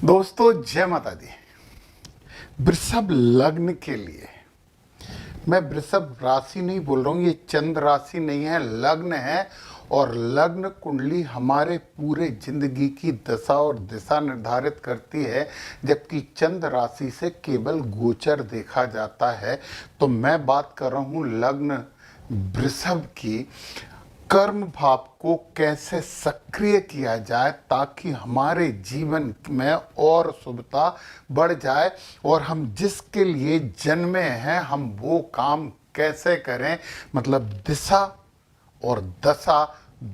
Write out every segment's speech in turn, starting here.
दोस्तों जय माता दी। वृषभ लग्न के लिए मैं वृषभ राशि नहीं बोल रहा हूँ, ये चंद्र राशि नहीं है, लग्न है। और लग्न कुंडली हमारे पूरे जिंदगी की दशा और दिशा निर्धारित करती है, जबकि चंद्र राशि से केवल गोचर देखा जाता है। तो मैं बात कर रहा हूँ लग्न वृषभ की। कर्म भाव को कैसे सक्रिय किया जाए ताकि हमारे जीवन में और शुभता बढ़ जाए और हम जिसके लिए जन्मे हैं हम वो काम कैसे करें, मतलब दिशा और दशा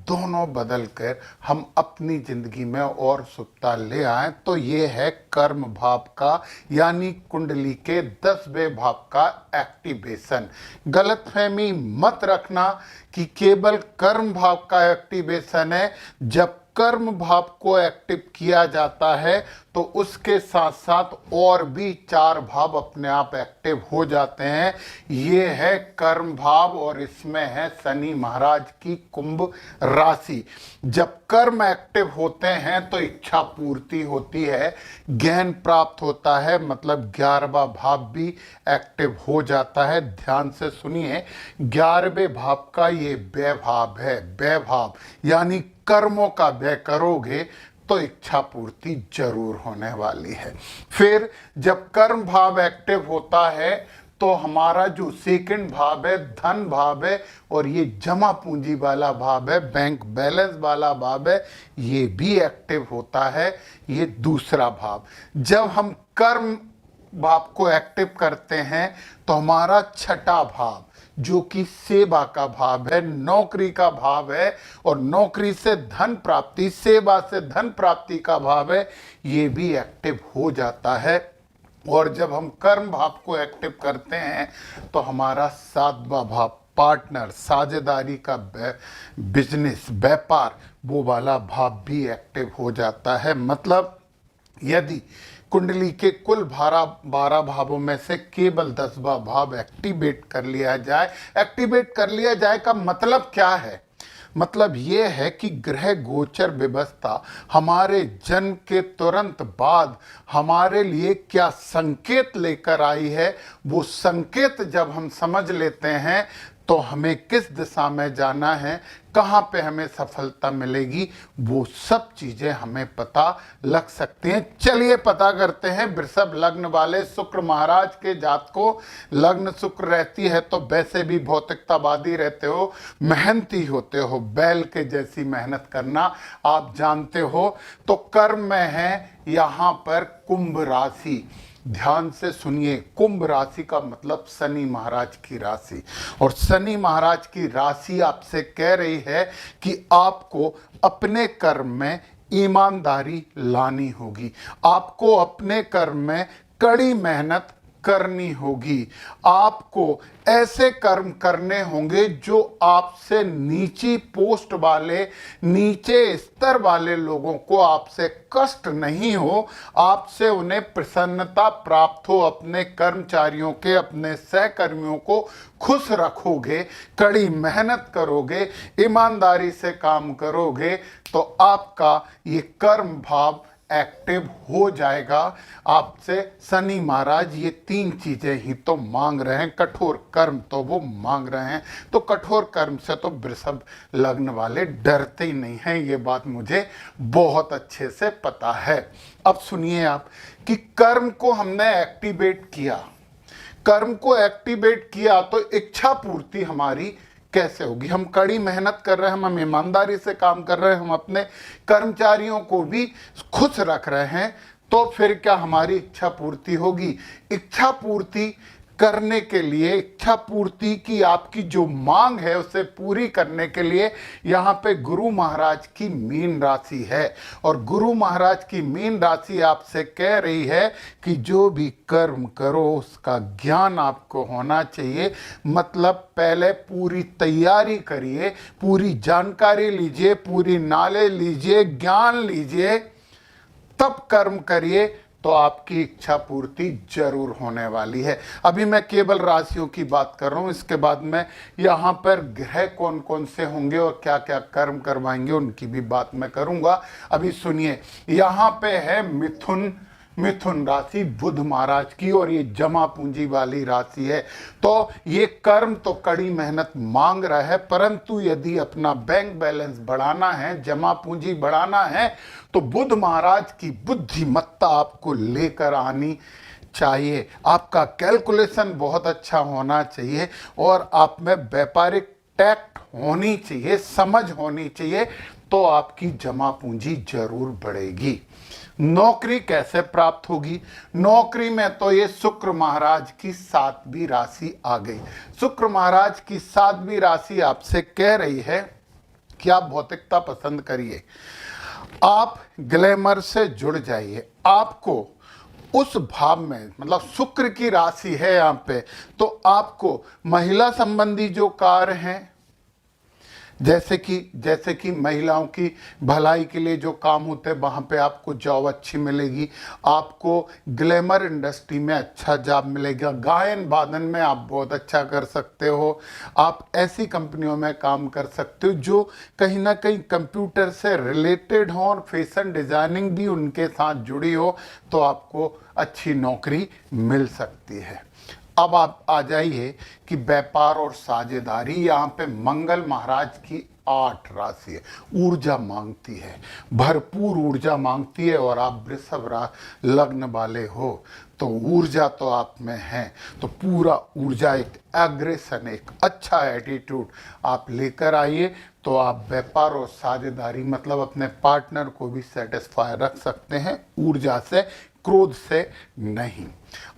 दोनों बदलकर हम अपनी जिंदगी में और शुभता ले आए। तो ये है कर्म भाव का यानी कुंडली के 10वें भाव का एक्टिवेशन। गलतफहमी मत रखना कि केवल कर्म भाव का एक्टिवेशन है। जब कर्म भाव को एक्टिव किया जाता है तो उसके साथ साथ और भी 4 भाव अपने आप एक्टिव हो जाते हैं। ये है कर्म भाव और इसमें है शनि महाराज की कुंभ राशि। जब कर्म एक्टिव होते हैं तो इच्छा पूर्ति होती है, ज्ञान प्राप्त होता है, मतलब 11वां भाव भी एक्टिव हो जाता है। ध्यान से सुनिए, 11वें भाव का ये व्यय भाव है। व्यय भाव यानी कर्मों का व्यय करोगे तो इच्छा पूर्ति जरूर होने वाली है। फिर जब कर्म भाव एक्टिव होता है तो हमारा जो सेकंड भाव है धन भाव है और ये जमा पूंजी वाला भाव है, बैंक बैलेंस वाला भाव है, ये भी एक्टिव होता है। ये दूसरा भाव। जब हम कर्म भाव को एक्टिव करते हैं तो हमारा छठा भाव जो कि सेवा का भाव है, नौकरी का भाव है और नौकरी से धन प्राप्ति, सेवा से धन प्राप्ति का भाव है, ये भी एक्टिव हो जाता है। और जब हम कर्म भाव को एक्टिव करते हैं तो हमारा 7वां भाव पार्टनर, साझेदारी का बिजनेस, व्यापार, वो वाला भाव भी एक्टिव हो जाता है। मतलब यदि कुंडली के कुल 12 भावों में से केवल 10वां भाव एक्टिवेट कर लिया जाए। एक्टिवेट कर लिया जाए का मतलब क्या है? मतलब ये है कि ग्रह गोचर व्यवस्था हमारे जन्म के तुरंत बाद हमारे लिए क्या संकेत लेकर आई है, वो संकेत जब हम समझ लेते हैं तो हमें किस दिशा में जाना है, कहाँ पे हमें सफलता मिलेगी, वो सब चीजें हमें पता लग सकती हैं। चलिए पता करते हैं। वृषभ लग्न वाले शुक्र महाराज के जात को लग्न शुक्र रहती है तो वैसे भी भौतिकतावादी रहते हो, मेहनती होते हो, बैल के जैसी मेहनत करना आप जानते हो। तो कर्म में है यहाँ पर कुंभ राशि। ध्यान से सुनिए, कुंभ राशि का मतलब शनि महाराज की राशि। और शनि महाराज की राशि आपसे कह रही है कि आपको अपने कर्म में ईमानदारी लानी होगी, आपको अपने कर्म में कड़ी मेहनत करनी होगी, आपको ऐसे कर्म करने होंगे जो आपसे नीची पोस्ट वाले, नीचे स्तर वाले लोगों को आपसे कष्ट नहीं हो, आपसे उन्हें प्रसन्नता प्राप्त हो। अपने कर्मचारियों के, अपने सहकर्मियों को खुश रखोगे, कड़ी मेहनत करोगे, ईमानदारी से काम करोगे तो आपका ये कर्म भाव एक्टिव हो जाएगा। आपसे शनि महाराज ये 3 चीजें ही तो मांग रहे हैं। कठोर कर्म तो वो मांग रहे हैं, तो कठोर कर्म से तो वृषभ लग्न वाले डरते ही नहीं हैं। ये बात मुझे बहुत अच्छे से पता है। अब सुनिए आप कि कर्म को हमने एक्टिवेट किया, कर्म को एक्टिवेट किया तो इच्छा पूर्ति हमारी कैसे होगी? हम कड़ी मेहनत कर रहे हैं, हम ईमानदारी से काम कर रहे हैं, हम अपने कर्मचारियों को भी खुश रख रहे हैं, तो फिर क्या हमारी इच्छा पूर्ति होगी? इच्छा पूर्ति करने के लिए, इच्छा पूर्ति की आपकी जो मांग है उसे पूरी करने के लिए यहाँ पे गुरु महाराज की मीन राशि है। और गुरु महाराज की मीन राशि आपसे कह रही है कि जो भी कर्म करो उसका ज्ञान आपको होना चाहिए। मतलब पहले पूरी तैयारी करिए, पूरी जानकारी लीजिए, पूरी नॉलेज लीजिए, ज्ञान लीजिए, तब कर्म करिए तो आपकी इच्छा पूर्ति जरूर होने वाली है। अभी मैं केवल राशियों की बात कर रहा हूं, इसके बाद मैं यहाँ पर ग्रह कौन कौन से होंगे और क्या क्या कर्म करवाएंगे उनकी भी बात मैं करूंगा। अभी सुनिए, यहाँ पे है मिथुन, मिथुन राशि बुध महाराज की, और ये जमा पूंजी वाली राशि है। तो ये कर्म तो कड़ी मेहनत मांग रहा है, परंतु यदि अपना बैंक बैलेंस बढ़ाना है, जमा पूंजी बढ़ाना है, तो बुध महाराज की बुद्धिमत्ता आपको लेकर आनी चाहिए। आपका कैलकुलेशन बहुत अच्छा होना चाहिए और आप में व्यापारिक टैक्ट होनी चाहिए, समझ होनी चाहिए, तो आपकी जमा पूंजी जरूर बढ़ेगी। नौकरी कैसे प्राप्त होगी? नौकरी में तो ये शुक्र महाराज की 7वीं राशि आ गई। शुक्र महाराज की 7वीं राशि आपसे कह रही है कि आप भौतिकता पसंद करिए, आप ग्लैमर से जुड़ जाइए। आपको उस भाव में, मतलब शुक्र की राशि है यहाँ पे, तो आपको महिला संबंधी जो कार्य हैं, जैसे कि महिलाओं की भलाई के लिए जो काम होते हैं, वहाँ पे आपको जॉब अच्छी मिलेगी। आपको ग्लैमर इंडस्ट्री में अच्छा जॉब मिलेगा। गायन वादन में आप बहुत अच्छा कर सकते हो। आप ऐसी कंपनियों में काम कर सकते हो जो कहीं ना कहीं कंप्यूटर से रिलेटेड हो और फैशन डिज़ाइनिंग भी उनके साथ जुड़ी हो, तो आपको अच्छी नौकरी मिल सकती है। अब आप आ जाइए कि व्यापार और साझेदारी, यहाँ पे मंगल महाराज की 8 राशि है। ऊर्जा मांगती है, भरपूर ऊर्जा मांगती है, और आप वृषभ लग्न वाले हो तो ऊर्जा तो आप में है, तो पूरा ऊर्जा, एक एग्रेशन, एक अच्छा एटीट्यूड आप लेकर आइए, तो आप व्यापार और साझेदारी मतलब अपने पार्टनर को भी सेटिस्फाई रख सकते हैं, ऊर्जा से, क्रोध से नहीं।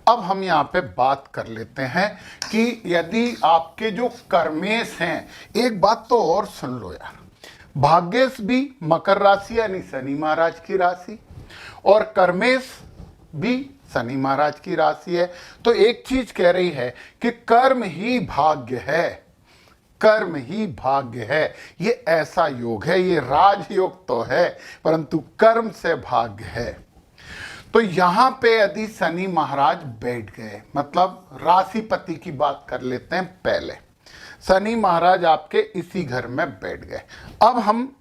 अब हम यहाँ पे बात कर लेते हैं कि यदि आपके जो कर्मेश हैं, एक बात तो और सुन लो यार, भाग्येश भी मकर राशि यानी शनि महाराज की राशि, और कर्मेश भी शनि महाराज की राशि है। तो एक चीज कह रही है कि कर्म ही भाग्य है, कर्म ही भाग्य है। ये ऐसा योग है, ये राजयोग तो है, परंतु कर्म से भाग्य है। तो यहां पे यदि शनि महाराज बैठ गए, मतलब राशिपति की बात कर लेते हैं पहले, शनि महाराज आपके इसी घर में बैठ गए। अब हम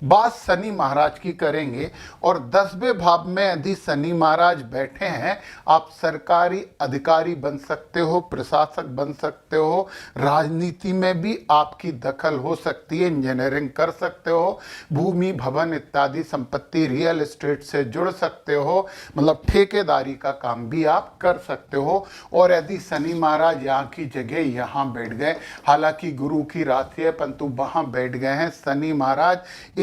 बात शनि महाराज की करेंगे, और 10वें भाव में यदि शनि महाराज बैठे हैं, आप सरकारी अधिकारी बन सकते हो, प्रशासक बन सकते हो, राजनीति में भी आपकी दखल हो सकती है, इंजीनियरिंग कर सकते हो, भूमि भवन इत्यादि संपत्ति रियल एस्टेट से जुड़ सकते हो, मतलब ठेकेदारी का काम भी आप कर सकते हो। और यदि शनि महाराज यहाँ की जगह यहाँ बैठ गए, हालांकि गुरु की राशि है, परंतु वहाँ बैठ गए हैं शनि महाराज,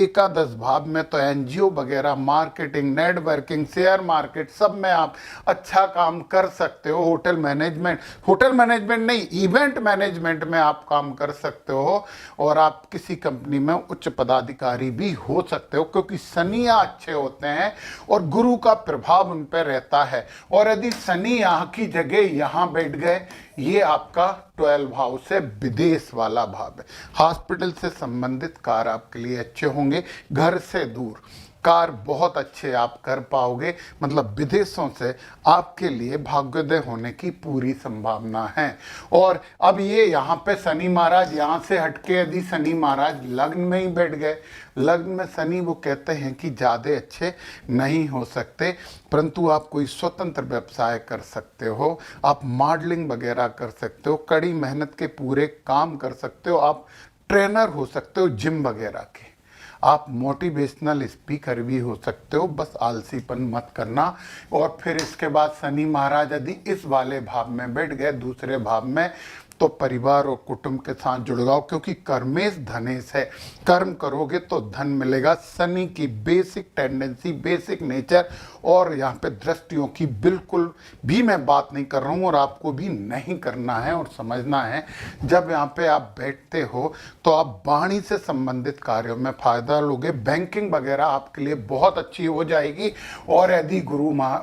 एकादश भाव में, तो एनजीओ वगैरह, मार्केटिंग, नेटवर्किंग, शेयर मार्केट, सब में आप अच्छा काम कर सकते हो। होटल मैनेजमेंट नहीं, इवेंट मैनेजमेंट में आप काम कर सकते हो, और आप किसी कंपनी में उच्च पदाधिकारी भी हो सकते हो, क्योंकि शनि यहाँ अच्छे होते हैं और गुरु का प्रभाव उन पर रहता है। और यदि शनि यहाँ की जगह यहाँ बैठ गए, ये आपका 12 भाव से विदेश वाला भाव है। हॉस्पिटल से संबंधित कार्य आपके लिए अच्छे होंगे, घर से दूर कार्य बहुत अच्छे आप कर पाओगे, मतलब विदेशों से आपके लिए भाग्योदय होने की पूरी संभावना है। और अब ये यहाँ पे शनि महाराज यहाँ से हटके यदि शनि महाराज लग्न में ही बैठ गए, लग्न में शनि वो कहते हैं कि ज़्यादा अच्छे नहीं हो सकते, परंतु आप कोई स्वतंत्र व्यवसाय कर सकते हो, आप मॉडलिंग वगैरह कर सकते हो, कड़ी मेहनत के पूरे काम कर सकते हो, आप ट्रेनर हो सकते हो जिम वगैरह के, आप मोटिवेशनल स्पीकर भी हो सकते हो, बस आलसीपन मत करना। और फिर इसके बाद शनि महाराज यदि इस वाले भाव में बैठ गए, दूसरे भाव में, तो परिवार और कुटुंब के साथ जुड़ जाओ, क्योंकि कर्मेश धनेश है, कर्म करोगे तो धन मिलेगा। शनि की बेसिक टेंडेंसी, बेसिक नेचर, और यहाँ पे दृष्टियों की बिल्कुल भी मैं बात नहीं कर रहा हूँ, और आपको भी नहीं करना है और समझना है। जब यहाँ पे आप बैठते हो तो आप वाणी से संबंधित कार्यों में फायदा लोगे, बैंकिंग वगैरह आपके लिए बहुत अच्छी हो जाएगी। और यदि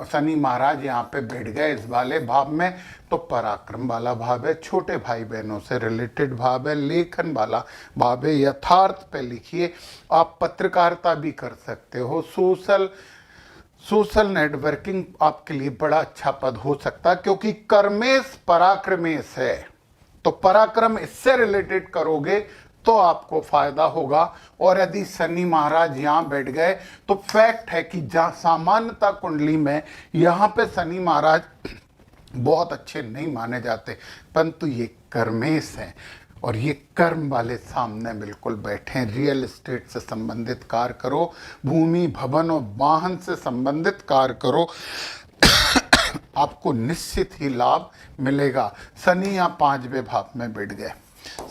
शनि महाराज यहाँ पे बैठ गए इस वाले भाव में, तो पराक्रम वाला भाव है, छोटे भाई बहनों से रिलेटेड भाव है, लेखन वाला भाव है, यथार्थ पे लिखिए। आप पत्रकारिता भी कर सकते हो, सोशल सोशल नेटवर्किंग आपके लिए बड़ा अच्छा पद हो सकता है, क्योंकि कर्मेश पराक्रमेश है, तो पराक्रम इससे रिलेटेड करोगे तो आपको फायदा होगा। और यदि शनि महाराज यहां बैठ गए तो फैक्ट है कि जहां सामान्यता कुंडली में यहां पे शनि महाराज बहुत अच्छे नहीं माने जाते, परंतु ये कर्मेश हैं और ये कर्म वाले सामने बिल्कुल बैठे हैं। रियल एस्टेट से संबंधित कार्य करो, भूमि भवन और वाहन से संबंधित कार्य करो, आपको निश्चित ही लाभ मिलेगा। शनि यहाँ 5वें भाव में बैठ गए,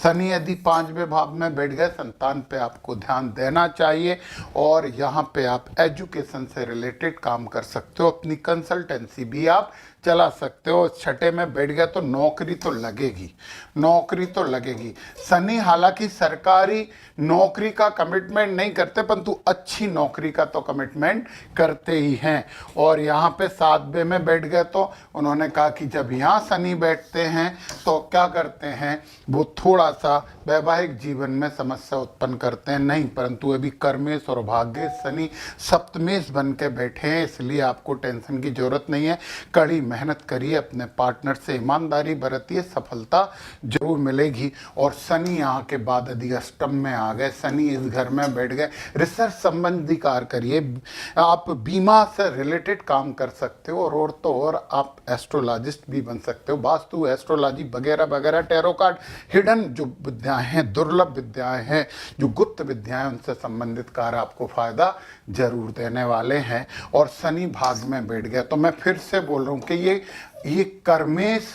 शनि यदि 5वें भाव में बैठ गए, संतान पे आपको ध्यान देना चाहिए। और यहाँ पे आप एजुकेशन से रिलेटेड काम कर सकते हो, अपनी कंसल्टेंसी भी आप चला सकते हो। 6ठे में बैठ गया तो नौकरी तो लगेगी, नौकरी तो लगेगी। शनि हालांकि सरकारी नौकरी का कमिटमेंट नहीं करते, परंतु अच्छी नौकरी का तो कमिटमेंट करते ही हैं। और यहाँ पे 7वें में बैठ गए तो उन्होंने कहा कि जब यहाँ शनि बैठते हैं तो क्या करते हैं, वो थोड़ा सा वैवाहिक जीवन में समस्या उत्पन्न करते हैं। नहीं, परंतु अभी कर्मेश और भाग्येश शनि सप्तमेश बन के बैठे हैं, इसलिए आपको टेंशन की जरूरत नहीं है। कड़ी मेहनत करिए, अपने पार्टनर से ईमानदारी बरतिए, सफलता जरूर मिलेगी। और शनि यहाँ के बाद यदि अष्टम में आ गए, शनि इस घर में बैठ गए, रिसर्च संबंधी कार्य करिए, आप बीमा से रिलेटेड काम कर सकते हो। और तो और आप एस्ट्रोलॉजिस्ट भी बन सकते हो, वास्तु एस्ट्रोलॉजी वगैरह वगैरह, टैरो कार्ड, हिडन जो विद्याएं हैं, दुर्लभ विद्याएं हैं, जो गुप्त विद्याएं, उनसे संबंधित कार्य आपको फायदा जरूर देने वाले हैं। और शनि भाग में बैठ गया तो मैं फिर से बोल रहा हूं कि ये कर्मेश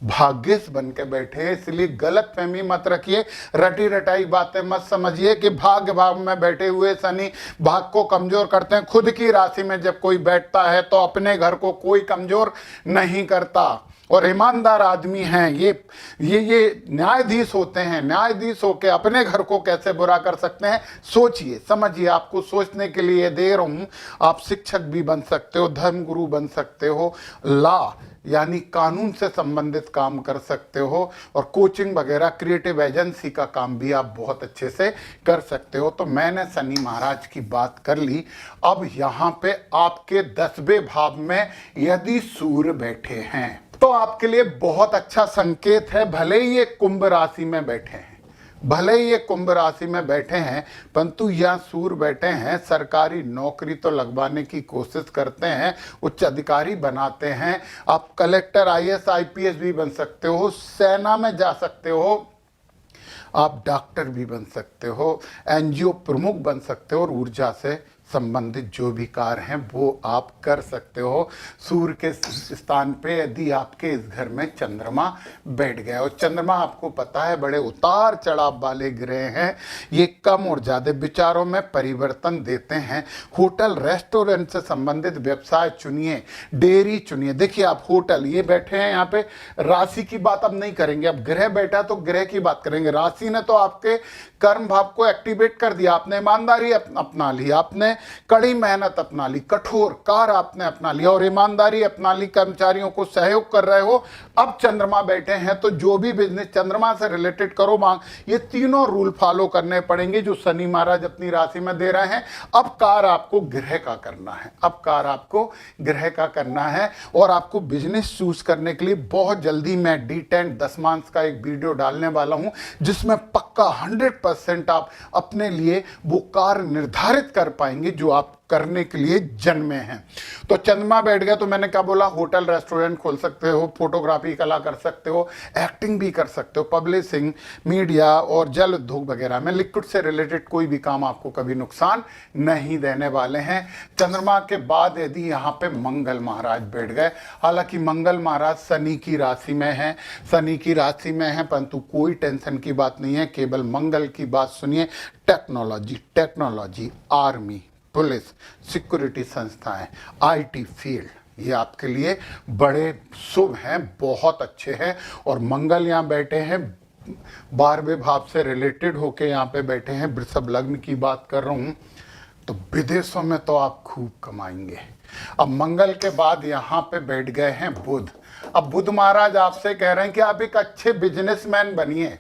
भाग्येश बन के बैठे हैं, इसलिए गलत फहमी मत रखिए, रटी रटाई बातें मत समझिए कि भाग्य भाव में बैठे हुए शनि भाग को कमजोर करते हैं। खुद की राशि में जब कोई बैठता है तो अपने घर को कोई कमजोर नहीं करता। और ईमानदार आदमी हैं ये न्यायाधीश होते हैं, न्यायाधीश होके अपने घर को कैसे बुरा कर सकते हैं, सोचिए समझिए। आपको सोचने के लिए दे रहा हूं। आप शिक्षक भी बन सकते हो, धर्म गुरु बन सकते हो, लॉ यानी कानून से संबंधित काम कर सकते हो, और कोचिंग वगैरह क्रिएटिव एजेंसी का काम भी आप बहुत अच्छे से कर सकते हो। तो मैंने शनि महाराज की बात कर ली। अब यहाँ पे आपके 10वें भाव में यदि सूर्य बैठे हैं तो आपके लिए बहुत अच्छा संकेत है। भले ही ये कुंभ राशि में बैठे हैं, भले ही ये कुंभ राशि में बैठे हैं, परंतु यहाँ सूर्य बैठे हैं, सरकारी नौकरी तो लगवाने की कोशिश करते हैं, उच्च अधिकारी बनाते हैं। आप कलेक्टर, IAS IPS भी बन सकते हो, सेना में जा सकते हो, आप डॉक्टर भी बन सकते हो, NGO प्रमुख बन सकते हो, और ऊर्जा से संबंधित जो भी कार्य हैं वो आप कर सकते हो। सूर्य के स्थान पे यदि आपके इस घर में चंद्रमा बैठ गया, और चंद्रमा आपको पता है बड़े उतार चढ़ाव वाले ग्रह हैं, ये कम और ज़्यादा विचारों में परिवर्तन देते हैं। होटल रेस्टोरेंट से संबंधित व्यवसाय चुनिए, डेयरी चुनिए। देखिए आप होटल ये बैठे हैं, यहाँ पे राशि की बात अब नहीं करेंगे, अब ग्रह बैठा तो ग्रह की बात करेंगे। राशि ने तो आपके कर्म भाव को एक्टिवेट कर दिया, आपने ईमानदारी अपना ली, आपने कड़ी मेहनत अपना ली, कठोर कार्य आपने अपना लिया और ईमानदारी अपना ली, कर्मचारियों को सहयोग कर रहे हो। अब चंद्रमा बैठे हैं तो जो भी बिजनेस चंद्रमा से रिलेटेड करो, ये तीनों रूल फॉलो करने पड़ेंगे जो शनि महाराज अपनी राशि में दे रहे हैं। अब कार्य आपको ग्रह का करना है, अब कार्य आपको ग्रह का करना है। और आपको बिजनेस चूज करने के लिए बहुत जल्दी मैं D10 दशमांश का एक वीडियो डालने वाला हूं, जिसमें पक्का 100% आप अपने लिए वो कार्य निर्धारित कर पाएंगे जो आप करने के लिए जन्मे हैं। तो चंद्रमा बैठ गया तो मैंने क्या बोला, होटल रेस्टोरेंट खोल सकते हो, फोटोग्राफी कला कर सकते हो, एक्टिंग भी कर सकते हो, पब्लिशिंग, मीडिया और जल उद्योग वगैरह में लिक्विड से रिलेटेड कोई भी काम आपको कभी नुकसान नहीं देने वाले हैं। चंद्रमा के बाद यदि यहाँ पे मंगल महाराज बैठ गए, हालांकि मंगल महाराज शनि की राशि में है, शनि की राशि में है, परंतु कोई टेंशन की बात नहीं है, केवल मंगल की बात सुनिए। टेक्नोलॉजी, आर्मी, पुलिस, सिक्योरिटी संस्थाएं, IT फील्ड, ये आपके लिए बड़े शुभ हैं, बहुत अच्छे हैं। और मंगल यहाँ बैठे हैं 12वें भाव से रिलेटेड होके यहाँ पे बैठे हैं, वृषभ लग्न की बात कर रहा हूँ, तो विदेशों में तो आप खूब कमाएंगे। अब मंगल के बाद यहाँ पे बैठ गए हैं बुध। अब बुध महाराज आपसे कह रहे हैं कि आप एक अच्छे बिजनेसमैन बनिए,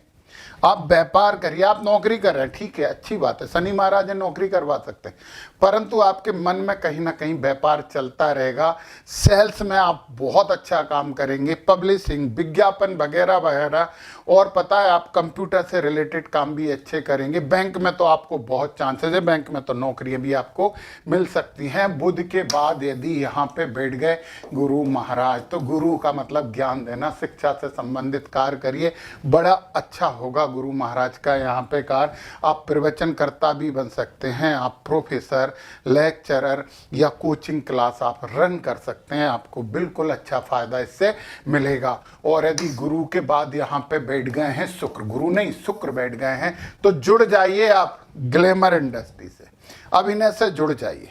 आप व्यापार करिए, आप नौकरी कर रहे हैं, ठीक है, अच्छी बात है, शनि महाराज है, नौकरी करवा सकते हैं, परंतु आपके मन में कहीं ना कहीं व्यापार चलता रहेगा। सेल्स में आप बहुत अच्छा काम करेंगे, पब्लिशिंग, विज्ञापन वगैरह वगैरह, और पता है आप कंप्यूटर से रिलेटेड काम भी अच्छे करेंगे। बैंक में तो आपको बहुत चांसेस है, बैंक में तो नौकरियां भी आपको मिल सकती हैं। बुध के बाद यदि यहाँ पे बैठ गए गुरु महाराज, तो गुरु का मतलब ज्ञान देना, शिक्षा से संबंधित कार्य करिए, बड़ा अच्छा होगा गुरु महाराज का यहाँ पे कार्य। आप प्रवचनकर्ता भी बन सकते हैं, आप प्रोफेसर, लेक्चरर या कोचिंग क्लास आप रन कर सकते हैं, आपको बिल्कुल अच्छा फायदा इससे मिलेगा। और यदि गुरु के बाद यहाँ पे बैठ गए हैं शुक्र, गुरु नहीं शुक्र बैठ गए हैं, तो जुड़ जाइए आप ग्लैमर इंडस्ट्री से, अभिनय से जुड़ जाइए,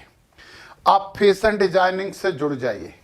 आप फैशन डिजाइनिंग से जुड़ जाइए,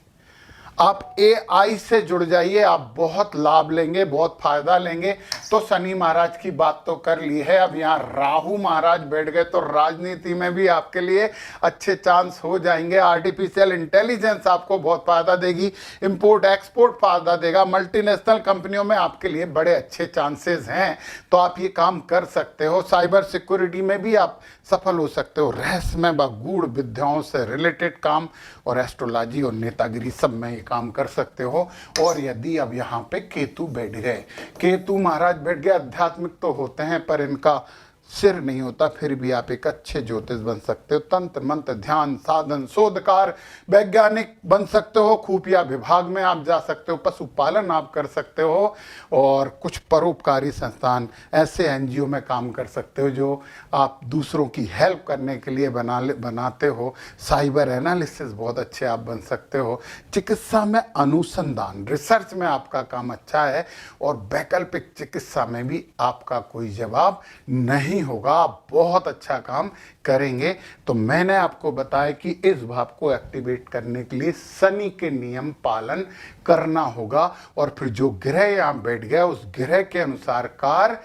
आप AI से जुड़ जाइए, आप बहुत लाभ लेंगे, बहुत फायदा लेंगे। तो शनि महाराज की बात तो कर ली है, अब यहाँ राहु महाराज बैठ गए तो राजनीति में भी आपके लिए अच्छे चांस हो जाएंगे। आर्टिफिशियल इंटेलिजेंस आपको बहुत फायदा देगी, इंपोर्ट एक्सपोर्ट फायदा देगा, मल्टीनेशनल कंपनियों में आपके लिए बड़े अच्छे चांसेस हैं, तो आप ये काम कर सकते हो। साइबर सिक्योरिटी में भी आप सफल हो सकते हो, रहस्यमय व गूढ़ विद्याओं से रिलेटेड काम, और एस्ट्रोलॉजी और नेतागिरी सब में ये काम कर सकते हो। और यदि अब यहाँ पे केतु बैठ गए, केतु महाराज बैठ गए, आध्यात्मिक तो होते हैं पर इनका सिर नहीं होता, फिर भी आप एक अच्छे ज्योतिष बन सकते हो, तंत्र मंत्र ध्यान साधन शोधकार वैज्ञानिक बन सकते हो, खुफिया विभाग में आप जा सकते हो, पशुपालन आप कर सकते हो, और कुछ परोपकारी संस्थान ऐसे NGO में काम कर सकते हो जो आप दूसरों की हेल्प करने के लिए बनाते हो। साइबर एनालिसिस बहुत अच्छे आप बन सकते हो, चिकित्सा में अनुसंधान रिसर्च में आपका काम अच्छा है, और वैकल्पिक चिकित्सा में भी आपका कोई जवाब नहीं होगा, आप बहुत अच्छा काम करेंगे। तो मैंने आपको बताया कि इस भाव को एक्टिवेट करने के लिए शनि के नियम पालन करना होगा, और फिर जो ग्रह यहां बैठ गया उस ग्रह के अनुसार कार्य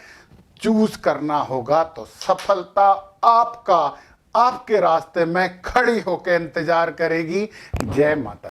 चूज करना होगा, तो सफलता आपका आपके रास्ते में खड़ी होकर इंतजार करेगी। जय माता।